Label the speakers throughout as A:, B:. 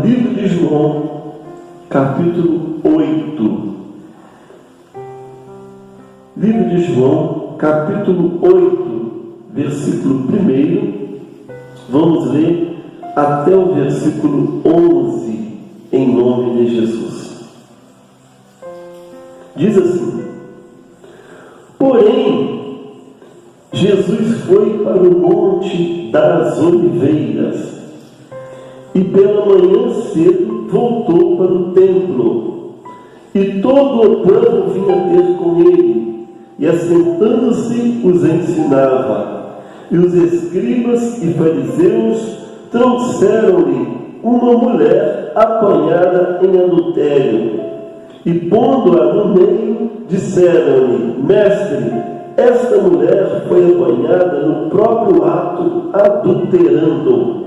A: Livro de João, capítulo 8. Livro de João, capítulo 8, versículo 1. Vamos ler até o versículo 11, em nome de Jesus. Diz assim: Porém, Jesus foi para o Monte das Oliveiras e pela manhã cedo voltou para o templo. E todo o povo vinha ter com ele, e assentando-se os ensinava. E os escribas e fariseus trouxeram-lhe uma mulher apanhada em adultério. E pondo-a no meio, disseram-lhe: Mestre, esta mulher foi apanhada no próprio ato, adulterando.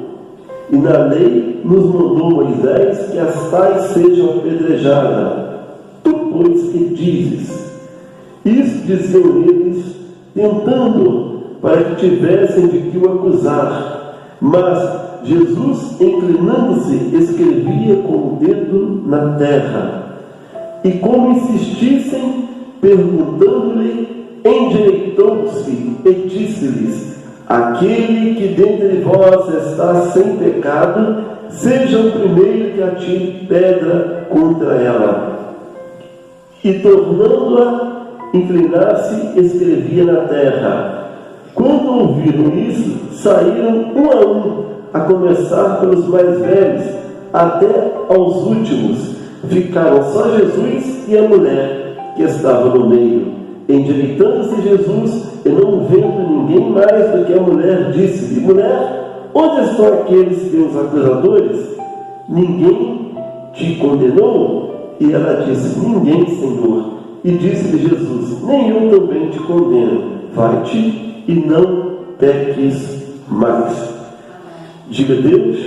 A: E na lei nos mandou Moisés que as tais sejam apedrejadas. Tu, pois, que dizes? Isso diziam eles, tentando, para que tivessem de que o acusar. Mas Jesus, inclinando-se, escrevia com o dedo na terra. E como insistissem, perguntando-lhe, endireitou-se e disse-lhes: Aquele que dentre vós está sem pecado, seja o primeiro que atire pedra contra ela. E tornando-a inclinar-se, escrevia na terra. Quando ouviram isso, saíram um a um, a começar pelos mais velhos, até aos últimos. Ficaram só Jesus e a mulher que estava no meio. Endireitando-se Jesus, e não vendo ninguém mais do que a mulher, disse-lhe: Mulher, onde estão aqueles teus acusadores? Ninguém te condenou? E ela disse: Ninguém, Senhor. E disse-lhe Jesus: Nem eu também te condeno. Vai-te e não peques mais. Diga: Deus,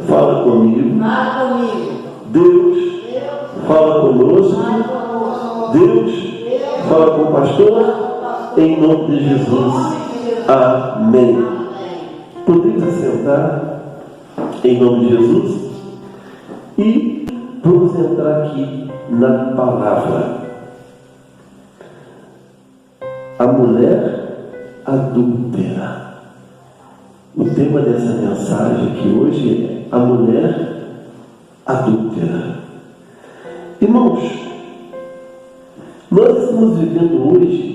A: fala comigo. Deus, fala conosco. Deus, fala com o pastor. Em nome de Jesus. Amém. Podemos assentar em nome de Jesus e vamos entrar aqui na palavra. A mulher adúltera. O tema dessa mensagem aqui hoje é a mulher adúltera. Irmãos, nós estamos vivendo hoje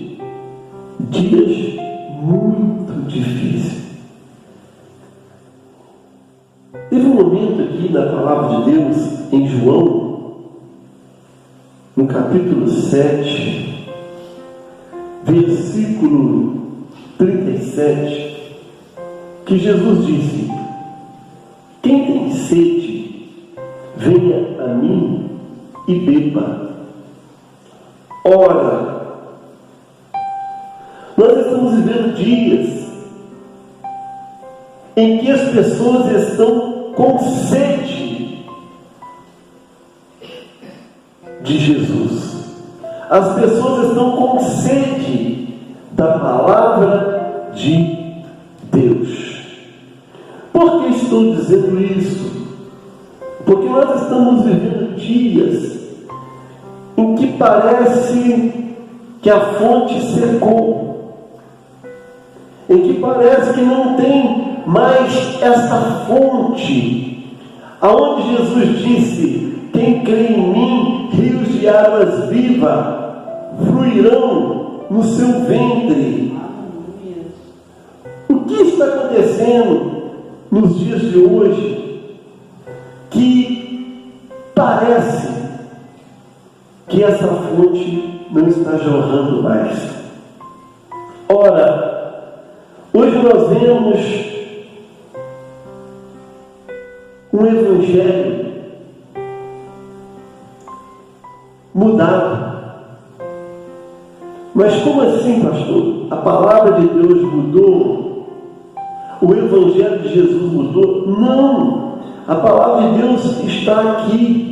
A: dias muito difíceis. Teve um momento aqui na palavra de Deus, em João, no capítulo 7, versículo 37, que Jesus disse: Quem tem sede, venha a mim e beba. Ora, nós estamos vivendo dias em que as pessoas estão com sede de Jesus. As pessoas estão com sede da palavra de Deus. Por que estou dizendo isso? Porque nós estamos vivendo dias em que parece que a fonte secou, em que parece que não tem mais essa fonte, aonde Jesus disse: Quem crê em mim, rios de águas vivas fluirão no seu ventre. O que está acontecendo nos dias de hoje que parece que essa fonte não está jorrando mais? Ora, hoje nós vemos um evangelho mudado. Mas como assim, pastor? A palavra de Deus mudou? O evangelho de Jesus mudou? Não! A palavra de Deus está aqui,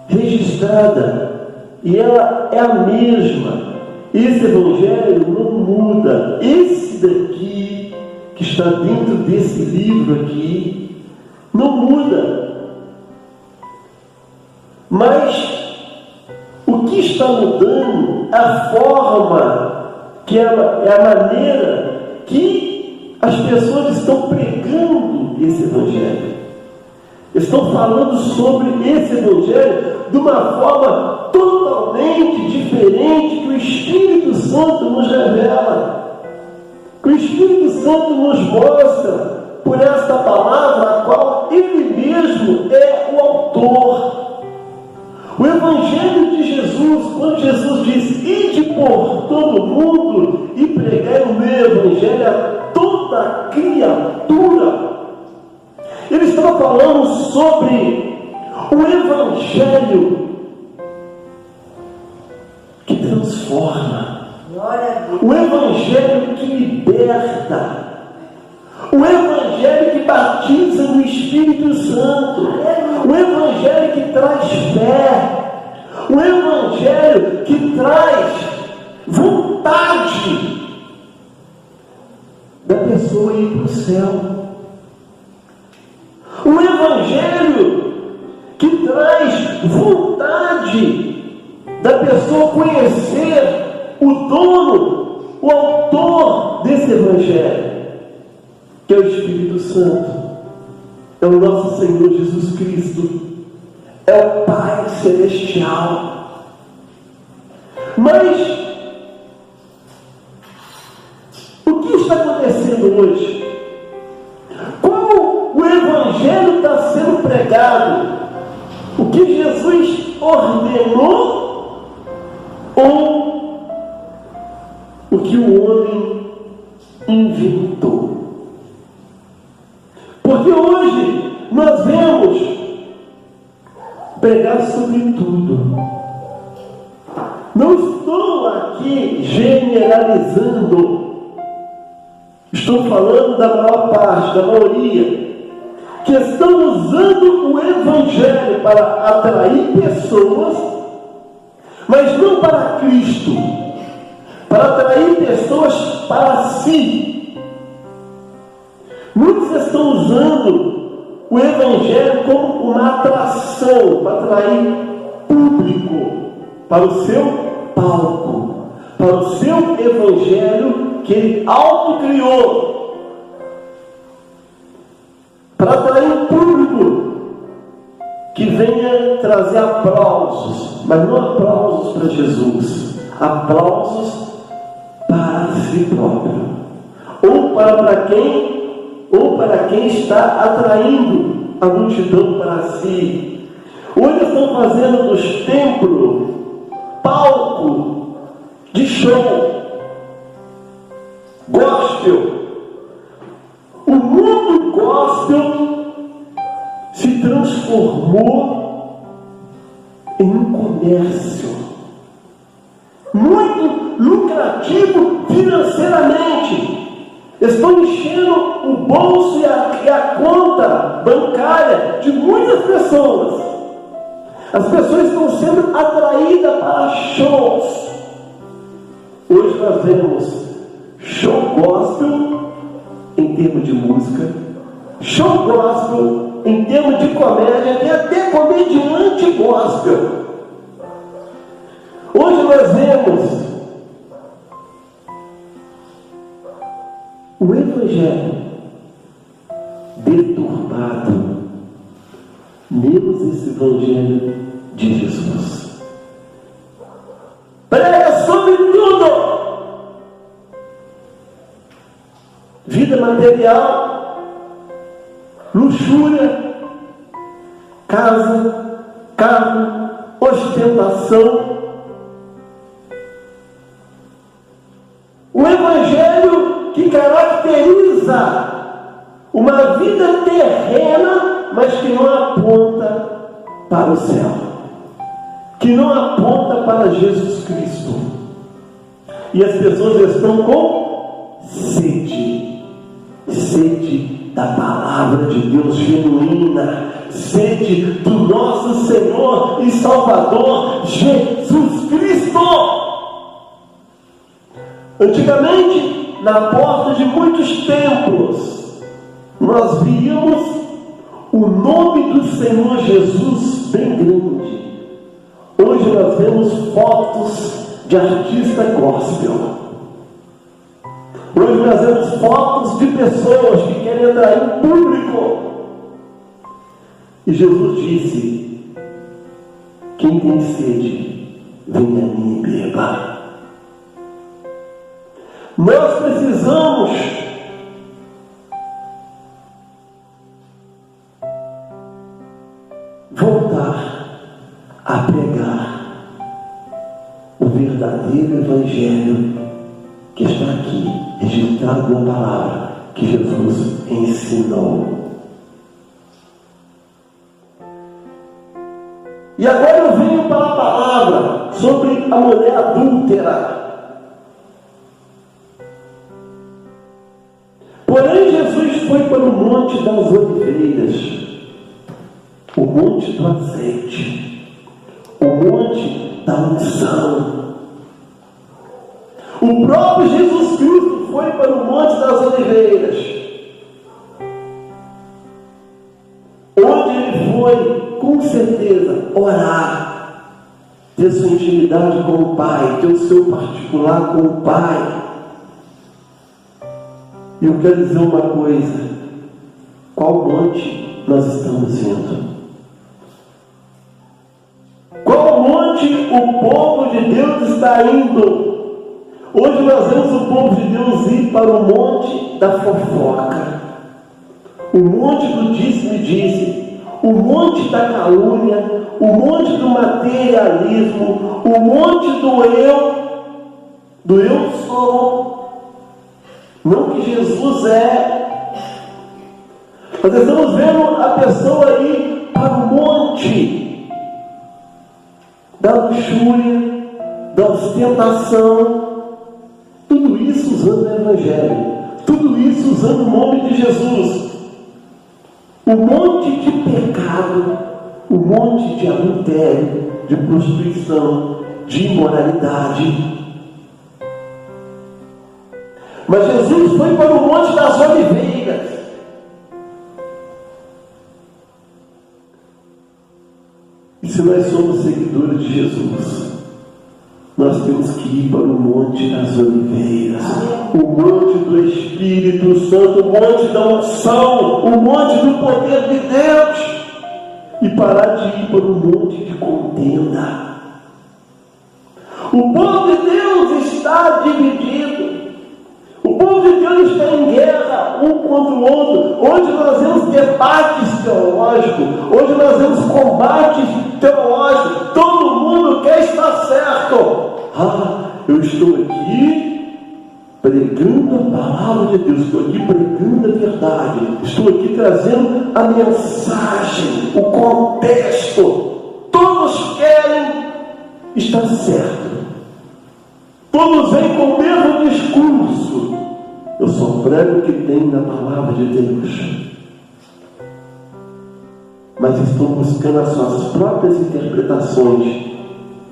A: registrada, e ela é a mesma. Esse evangelho não muda. Esse daqui, que está dentro desse livro aqui, não muda. Mas o que está mudando é a forma, que é a maneira que as pessoas estão pregando esse Evangelho. Estão falando sobre esse Evangelho de uma forma totalmente diferente que o Espírito Santo nos revela, que o Espírito Santo nos mostra por esta palavra, a qual Ele mesmo é o autor. O Evangelho de Jesus, quando Jesus diz: ide por todo mundo e pregai o meu Evangelho a toda criatura, Ele estava falando sobre o Evangelho que transforma, o Evangelho que liberta, o Evangelho que batiza no Espírito Santo, o Evangelho que traz fé, o Evangelho que traz vontade da pessoa ir para o céu, o Evangelho que traz vontade da pessoa conhecer o dono, o autor desse Evangelho, que é o Espírito Santo, é o nosso Senhor Jesus Cristo, é o Pai Celestial. Mas o que está acontecendo hoje? Como o Evangelho está sendo pregado? O que Jesus ordenou ou o que o homem inventou? Porque hoje nós vemos pregar sobre tudo. Não estou aqui generalizando. Estou falando da maior parte, da maioria, que estão usando o Evangelho para atrair pessoas, mas não para Cristo, para atrair pessoas para si. Muitos estão usando o Evangelho como uma atração, para atrair público para o seu palco, para o seu Evangelho que ele autocriou, para atrair um público que venha trazer aplausos, mas não aplausos para Jesus, aplausos para si próprio, ou para quem está atraindo a multidão para si. Hoje estão fazendo dos templos palco de show, gospel. O mundo gospel se transformou em um comércio muito lucrativo financeiramente. Estão enchendo o bolso e a conta bancária de muitas pessoas. As pessoas estão sendo atraídas para shows. Hoje nós vemos show gospel em termos de música, show gospel em termos de comédia, tem até comediante gospel. Hoje nós vemos o Evangelho deturpado, menos esse Evangelho de Jesus. Prega sobre tudo: vida material, luxúria, casa, carro, ostentação. O Evangelho que caracteriza uma vida terrena, mas que não aponta para o céu, que não aponta para Jesus Cristo. E as pessoas estão com sede da palavra de Deus genuína, sede do nosso Senhor e Salvador Jesus Cristo. Antigamente, na porta de muitos templos, nós víamos o nome do Senhor Jesus bem grande. Hoje nós vemos fotos de artista gospel. Hoje nós vemos fotos de pessoas que querem atrair público. E Jesus disse: quem tem sede, venha a mim e beba. Nós precisamos voltar a pregar o verdadeiro Evangelho que está aqui, registrado na palavra que Jesus ensinou. E agora eu venho para a palavra sobre a mulher adúltera. Porém, Jesus foi para o Monte das Oliveiras, o monte do azeite, o monte da unção. O próprio Jesus Cristo foi para o Monte das Oliveiras, onde ele foi, com certeza, orar, ter sua intimidade com o Pai, ter o seu particular com o Pai. E eu quero dizer uma coisa: qual monte nós estamos indo? Qual monte o povo de Deus está indo? Hoje nós vemos o povo de Deus ir para o monte da fofoca, o monte do disse-me-disse, o monte da calúnia, o monte do materialismo, o monte do eu sou. Não que Jesus é. Nós estamos vendo a pessoa ir para o monte da luxúria, da ostentação, tudo isso usando o Evangelho, tudo isso usando o nome de Jesus. O monte de pecado, o monte de adultério, de prostituição, de imoralidade. Mas Jesus foi para o Monte das Oliveiras. E se nós somos seguidores de Jesus, nós temos que ir para o Monte das Oliveiras, o Monte do Espírito Santo, o Monte da unção, o Monte do poder de Deus, e parar de ir para o Monte de contenda. O povo de Deus está dividido. O povo de Deus está em guerra um contra o outro. Hoje nós vemos debates teológicos, hoje nós vemos combates teológicos. Todo mundo quer estar certo. Eu estou aqui pregando a palavra de Deus, estou aqui pregando a verdade, estou aqui trazendo a mensagem, o contexto. Todos querem estar certo. Todos vêm com o mesmo discurso. Eu só prego o que tem na palavra de Deus. Mas estão buscando as suas próprias interpretações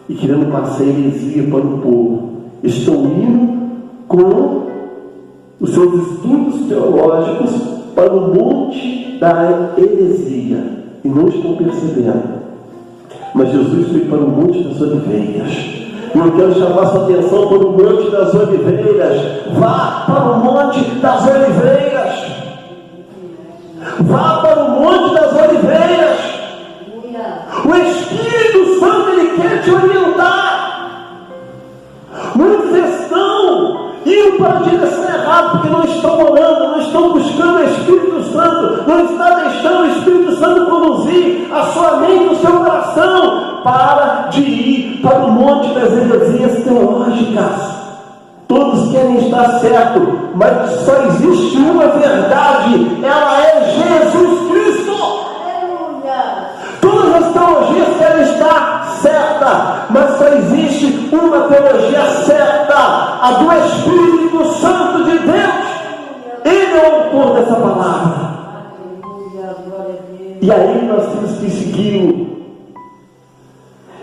A: e querendo passar heresia para o povo. Estão indo com os seus estudos teológicos para o monte da heresia e não estão percebendo. Mas Jesus foi para o Monte das Oliveiras. E eu quero chamar sua atenção para o Monte das Oliveiras. Vá para o Monte das Oliveiras. Vá para o Monte das Oliveiras. O Espírito Santo, ele quer te orientar. Muitos estão indo para a direção errada porque não estão orando, não estão buscando o Espírito Santo, não está deixando o Espírito Santo conduzir a sua mente, o seu coração. Para de ir para o monte das heresias teológicas. Todos querem estar certo, mas só existe uma verdade, ela é Jesus Cristo. Aleluia. Todas as teologias querem estar certas, mas só existe uma teologia certa, a do Espírito Santo de Deus. Ele é o autor dessa palavra. E aí nós temos que segui-lo.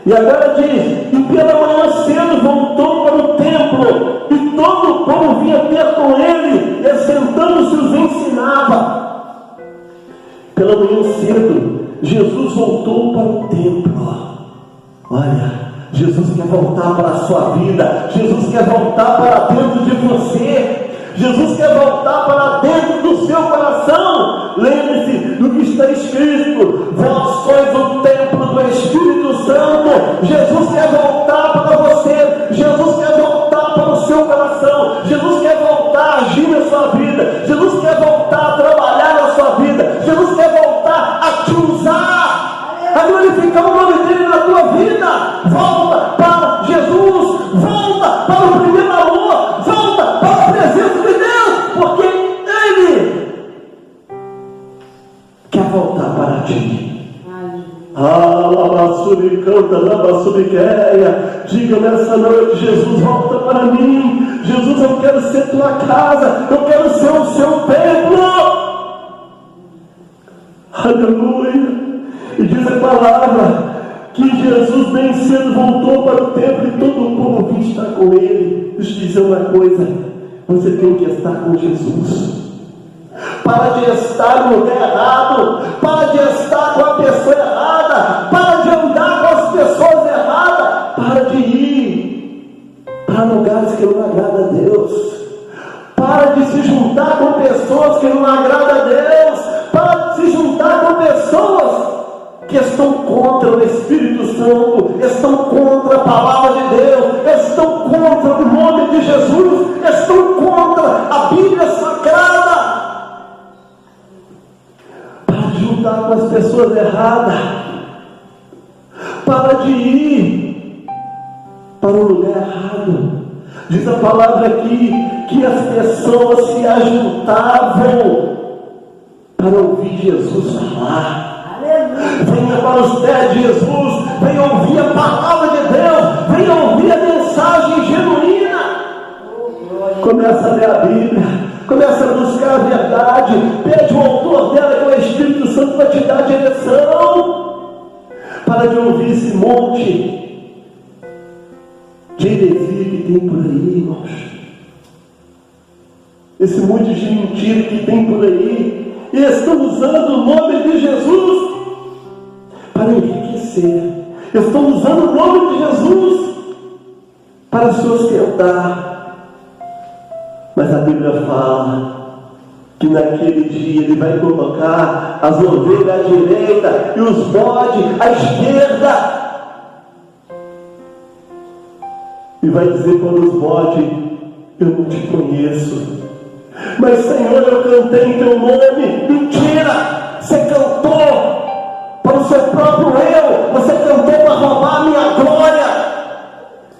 A: E agora diz: e pela manhã cedo voltou para o templo, e todo o povo vinha ter com ele, e assentando-se os ensinava. Pela manhã cedo, Jesus voltou para o templo. Olha, Jesus quer voltar para a sua vida. Jesus quer voltar para dentro de você. Jesus quer voltar para dentro do seu coração. Lembre-se do que está escrito: vós sois o templo do Espírito Santo. Jesus quer voltar para você. Jesus quer voltar para o seu coração. Jesus quer voltar a agir na sua vida. Jesus quer voltar a trabalhar na sua vida. Jesus quer voltar a te usar, a glorificar o nome dele na tua vida. Volta para Jesus. Volta para o primeiro amor. Volta para a presença de Deus, porque Ele quer voltar para ti. Diga nessa noite: Jesus, volta para mim. Jesus, eu quero ser tua casa. Eu quero ser o seu templo. Aleluia. E diz a palavra que Jesus bem cedo voltou para o templo e todo o povo vinha estar com ele. Deixa eu te dizer uma coisa: você tem que estar com Jesus. Para de estar no lugar errado. Para de estar com a pessoa errada. Para de andar com as pessoas erradas. Para de ir para lugares que não agradam a Deus. Para de se juntar com pessoas que não agradam a Deus. Para de se juntar com pessoas que estão contra o Espírito Santo, estão contra a palavra de Deus, estão contra o nome de Jesus, estão contra a Bíblia Sagrada. Para de juntar com as pessoas erradas. Para de ir para o lugar errado. Diz a palavra aqui que as pessoas se ajuntavam para ouvir Jesus falar. Venha para os pés de Jesus, venha ouvir a palavra de Deus, venha ouvir a mensagem genuína. Começa a ler a Bíblia, começa a buscar a verdade, pede o autor dela, que é o Espírito Santo, para te dar a direção. Para de ouvir esse monte de heresia que tem por aí, irmãos. Esse monte de mentira que tem por aí, e estão usando o nome de Jesus para enriquecer. Estão usando o nome de Jesus para se ostentar. Mas a Bíblia fala que naquele dia Ele vai colocar as ovelhas à direita e os bodes à esquerda. E vai dizer para os bodes: eu não te conheço. Mas Senhor, eu cantei em teu nome. Mentira! Você cantou para o seu próprio eu. Você cantou para roubar a minha glória.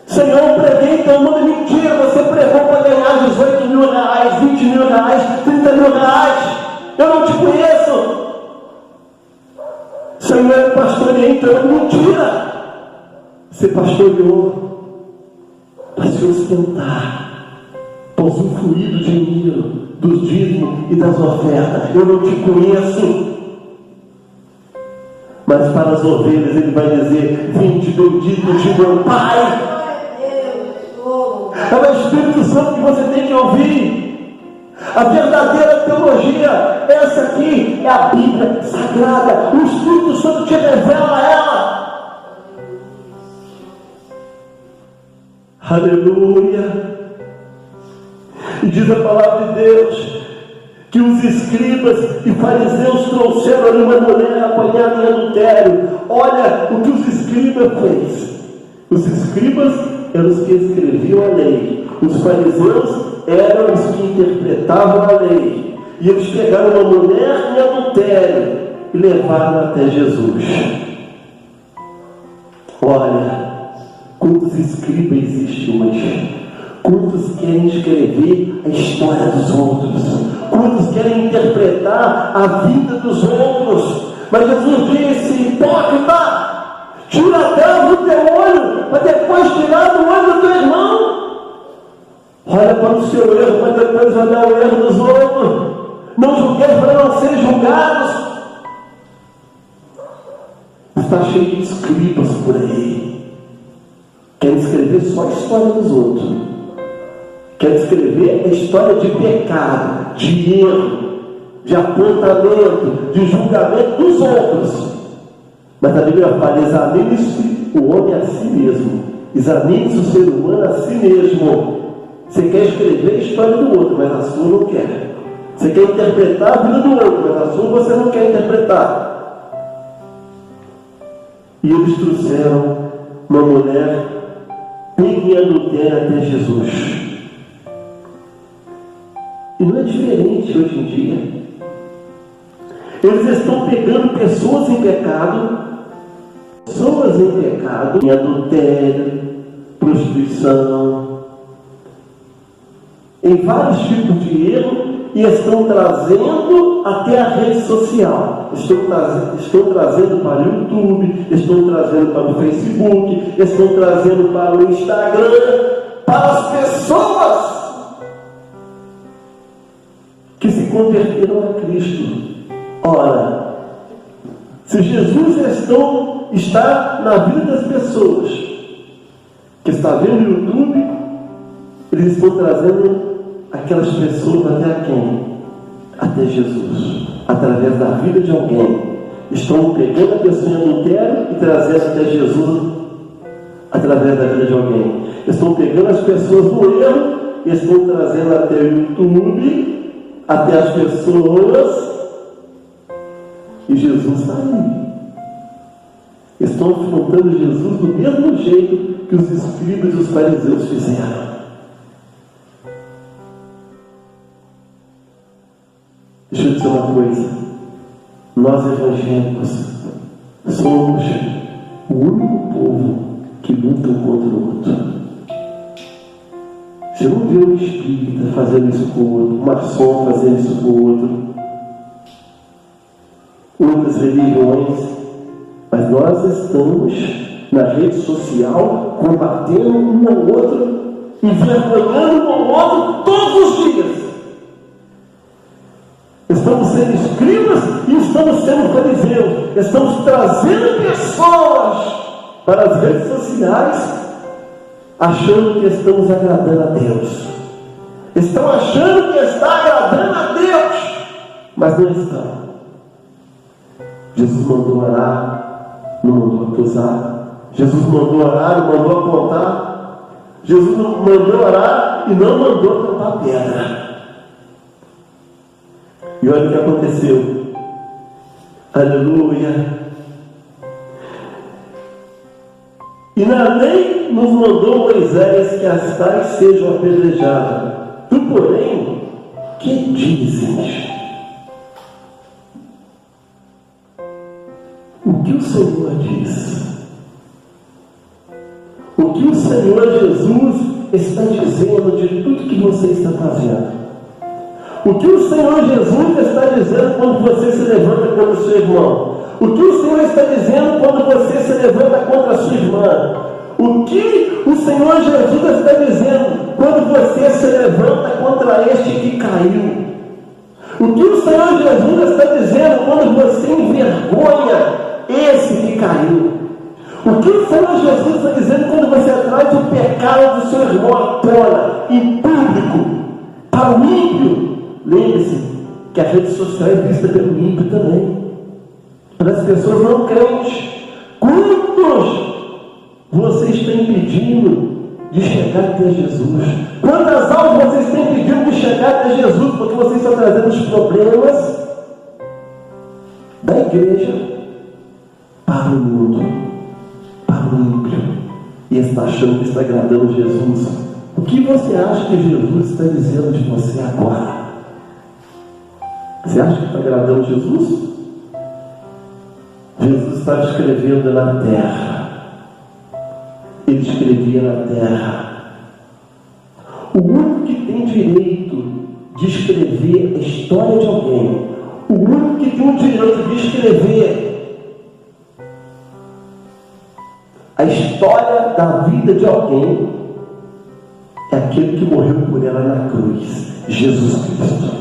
A: Senhor, eu preguei em teu nome. Mentira! Você pregou para ganhar 18 mil reais, 20 mil reais, 30 mil reais. Eu não te conheço. Senhor, eu pastoreei em teu nome. Mentira! Você pastoreou para se ostentar, para usufruir do dinheiro, dos dízimos e das ofertas. Eu não te conheço. Mas para as ovelhas Ele vai dizer: vinde benditos de meu Pai. É o Espírito Santo que você tem que ouvir. A verdadeira teologia, essa aqui, é a Bíblia Sagrada. O Espírito Santo te revela ela. Aleluia. E diz a palavra de Deus que os escribas e fariseus trouxeram ali uma mulher apanhada em adultério. Olha o que os escribas fez. Os escribas eram os que escreviam a lei. Os fariseus eram os que interpretavam a lei. E eles pegaram uma mulher em adultério e levaram até Jesus. Olha, quantos escribas existem hoje? Quantos querem escrever a história dos outros? Quantos querem interpretar a vida dos outros? Mas Jesus disse: hipócrita, tira a terra do teu olho, para depois tirar do olho do teu irmão. Olha para o seu erro, para depois olhar o erro dos outros. Não julgueis para não serem julgados. Está cheio de escribas por aí. Querem escrever só a história dos outros. Quer escrever a história de pecado, de erro, de apontamento, de julgamento dos outros. Mas a Bíblia fala: examine-se o homem a si mesmo, examine-se o ser humano a si mesmo. Você quer escrever a história do outro, mas a sua não quer. Você quer interpretar a vida do outro, mas a sua você não quer interpretar. E eles trouxeram uma mulher pega em adultério até Jesus. E não é diferente hoje em dia. Eles estão pegando pessoas em pecado, em adultério, prostituição, em vários tipos de erro, e estão trazendo até a rede social. Estão trazendo para o YouTube, estão trazendo para o Facebook, estão trazendo para o Instagram, para as pessoas que se converteram a Cristo. Ora, se Jesus está na vida das pessoas que está vendo o YouTube, eles estão trazendo aquelas pessoas até quem? Até Jesus, através da vida de alguém. Estão pegando a pessoa em adultério e trazendo até Jesus através da vida de alguém. Estão pegando as pessoas no erro e estão trazendo até o YouTube, até as pessoas, e Jesus está aí. Estão afrontando Jesus do mesmo jeito que os escribas e os fariseus fizeram. Deixa eu dizer uma coisa: nós evangélicos somos o único povo que luta um contra o outro. Você não vê um espírita fazendo isso com o outro, um maçom fazendo isso com o outro, outras religiões, mas nós estamos na rede social combatendo um ao outro, envergonhando um ao outro todos os dias. Estamos sendo escribas e estamos sendo fariseus. Estamos trazendo pessoas para as redes sociais, achando que estamos agradando a Deus. Estão achando que está agradando a Deus, mas não estão. Jesus mandou orar, não mandou acusar. Jesus mandou orar, não mandou apontar. Jesus mandou orar e não mandou tampar pedra. E olha o que aconteceu. Aleluia. E na lei nos mandou Moisés que as tais sejam apedrejadas. Tu, porém, que dizes? O que o Senhor diz? O que o Senhor Jesus está dizendo de tudo que você está fazendo? O que o Senhor Jesus está dizendo quando você se levanta contra o seu irmão? O que o Senhor está dizendo quando você se levanta contra a sua irmã? O que o Senhor Jesus está dizendo quando você se levanta contra este que caiu? O que o Senhor Jesus está dizendo quando você envergonha esse que caiu? O que o Senhor Jesus está dizendo quando você traz o pecado do seu irmão à tona, em público, para o ímpio? Lembre-se que a rede social é vista pelo ímpio também, pelas pessoas não crentes. Quantos você está impedindo de chegar até Jesus? Quantas almas você está impedindo de chegar até Jesus? Porque você está trazendo os problemas da igreja para o mundo, para o ímpio, e está achando que está agradando Jesus. O que você acha que Jesus está dizendo de você agora? Você acha que está agradando Jesus? Jesus estava escrevendo na terra. Ele escrevia na terra. O único que tem direito de escrever a história de alguém, o único que tem o direito de escrever a história da vida de alguém, é aquele que morreu por ela na cruz, Jesus Cristo.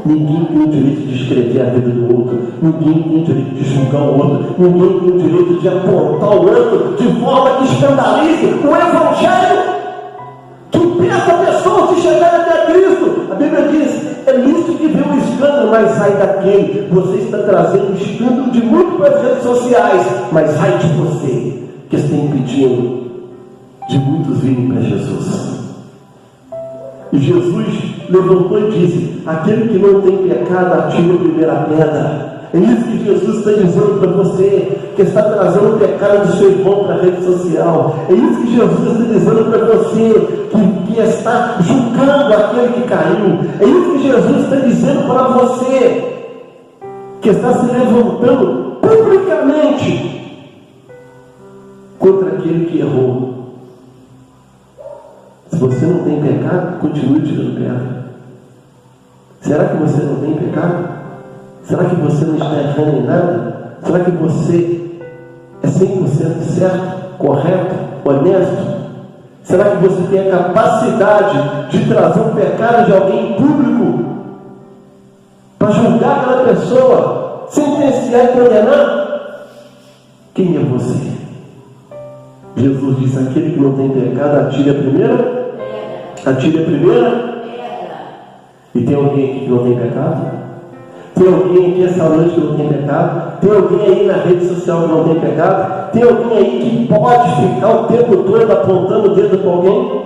A: Ninguém tem o direito de escrever a vida do outro. Ninguém tem o direito de julgar o outro. Ninguém tem o direito de apontar o outro de forma que escandalize o Evangelho, que impeça a pessoa de chegar até Cristo. A Bíblia diz É lícito que vê um escândalo, mas sai daquele. Você está trazendo um escândalo de muito para as redes sociais, mas sai de você, que está impedindo de muitos virem para Jesus. E Jesus levantou e disse: aquele que não tem pecado, atire a primeira pedra. É isso que Jesus está dizendo para você, que está trazendo o pecado do seu irmão para a rede social. É isso que Jesus está dizendo para você, que está julgando aquele que caiu. É isso que Jesus está dizendo para você, que está se levantando publicamente contra aquele que errou. Se você não tem pecado, continue tirando pedra. Será que você não tem pecado? Será que você não está errando em nada? Será que você é 100% certo, correto, honesto? Será que você tem a capacidade de trazer um pecado de alguém em público para julgar aquela pessoa, sentenciar e condenar? Quem é você? Jesus disse: aquele que não tem pecado, atire a primeira. Atire a primeira. E tem alguém aqui que não tem pecado? Tem alguém aqui essa noite que não tem pecado? Tem alguém aí na rede social que não tem pecado? Tem alguém aí que pode ficar o tempo todo apontando o dedo para alguém?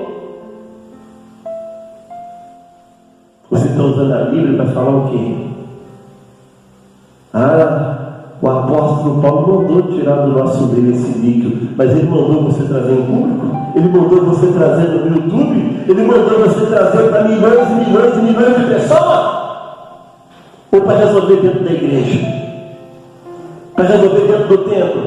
A: Você está usando a Bíblia para falar o quê? O apóstolo Paulo mandou tirar do nosso meio esse vídeo, mas ele mandou você trazer em público? Ele mandou você trazer no YouTube? Ele mandou você trazer para milhões e milhões e milhões de pessoas? Ou para resolver dentro da igreja? Para resolver dentro do templo?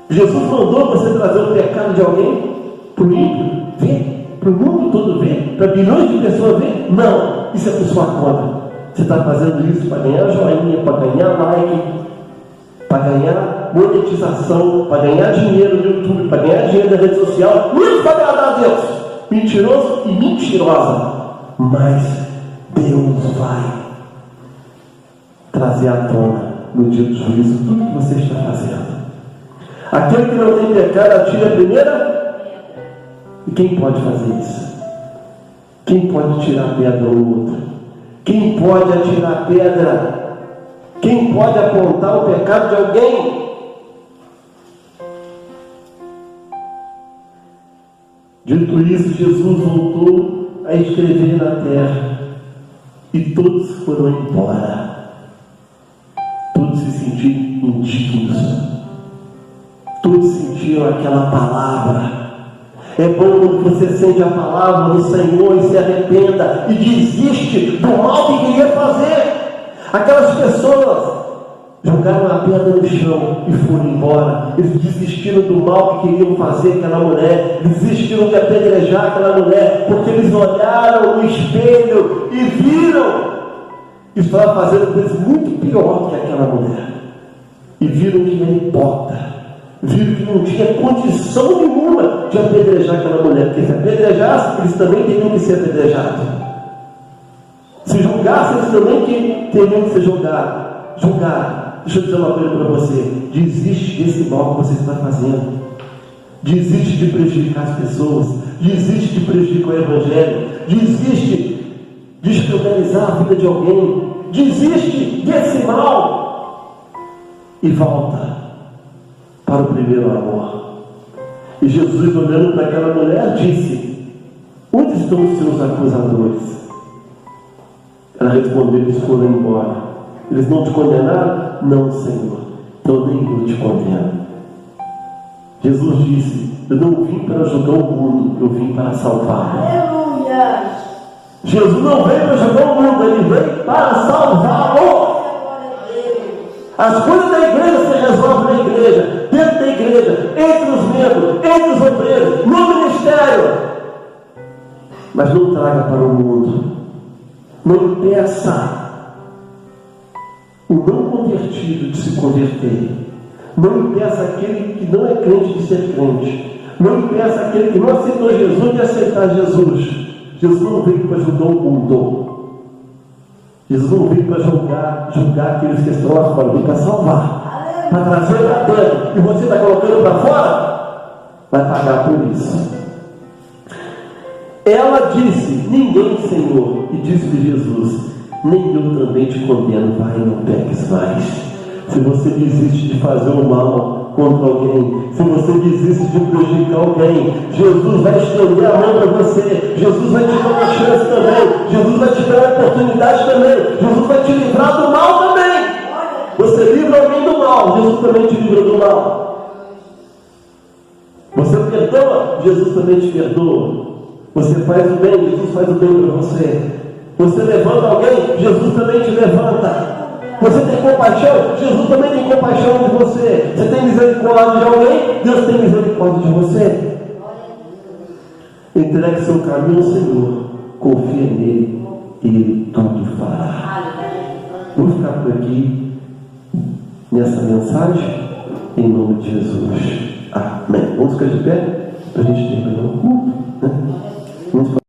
A: Jesus mandou você trazer o pecado de alguém para o ímpio ver? Para o mundo todo ver? Para bilhões de pessoas ver? Não, isso é por sua conta. Você está fazendo isso para ganhar joinha, para ganhar like, para ganhar monetização, para ganhar dinheiro no YouTube, para ganhar dinheiro na rede social, muito para agradar a Deus. Mentiroso e mentirosa. Mas Deus vai trazer à tona no dia do juízo tudo que você está fazendo. Aquele que não tem pecado, atire a primeira. E quem pode fazer isso? Quem pode tirar a pedra ao outro? Quem pode atirar a pedra? Quem pode apontar o pecado de alguém? Dito isso, Jesus voltou a escrever na terra. E todos foram embora. Todos se sentiram indignos. Todos sentiram aquela palavra. É bom quando você sente a palavra do Senhor e se arrependa e desiste do mal que queria fazer. Aquelas pessoas jogaram a pedra no chão e foram embora. Eles desistiram do mal que queriam fazer aquela mulher. Eles desistiram de apedrejar aquela mulher, porque eles olharam no espelho e viram que estava fazendo coisa muito pior que aquela mulher. E viram que era hipócrita. Viram que não tinha condição nenhuma de apedrejar aquela mulher, porque se apedrejasse, eles também teriam que ser apedrejados. Se julgassem, eles também teriam que ser julgados. Deixa eu dizer uma coisa para você: desiste desse mal que você está fazendo. Desiste de prejudicar as pessoas. Desiste de prejudicar o Evangelho. Desiste de escandalizar a vida de alguém. Desiste desse mal e volta para o primeiro amor. E Jesus, olhando para aquela mulher, disse: onde estão os seus acusadores? Ela respondeu: eles foram embora. Eles não te condenaram? Não, Senhor. Então nem eu te condeno. Jesus disse: eu não vim para julgar o mundo, eu vim para salvar.
B: Aleluia!
A: Jesus não veio para julgar o mundo, ele veio para salvá-lo. As coisas da igreja se resolvem na igreja, dentro da igreja, entre os membros, entre os obreiros, no ministério. Mas não traga para o mundo. Não impeça o não convertido de se converter. Não impeça aquele que não é crente de ser crente. Não impeça aquele que não aceitou Jesus de aceitar Jesus. Jesus não veio para julgar o mundo. Jesus não veio para julgar aqueles que estão lá fora. Veio para salvar, para trazer para dentro. E você está colocando para fora? Vai pagar por isso. Ela disse: ninguém, Senhor. E disse-lhe Jesus: nem eu também te condeno, vai, não peques mais. Se você desiste de fazer o mal contra alguém, se você desiste de prejudicar alguém, Jesus vai estender a mão para você, Jesus vai te dar uma chance também, Jesus vai te dar uma oportunidade também, Jesus vai te livrar do mal também. Você livra alguém do mal, Jesus também te livra do mal. Você perdoa, Jesus também te perdoa. Você faz o bem, Jesus faz o bem para você. Você levanta alguém, Jesus também te levanta. Você tem compaixão, Jesus também tem compaixão de você. Você tem misericórdia de alguém, Deus tem misericórdia de você. Entregue seu caminho ao Senhor, confia nele e Ele tudo fará. Vou ficar por aqui nessa mensagem, em nome de Jesus. Amém. Vamos ficar de pé para a gente terminar o culto. Vamos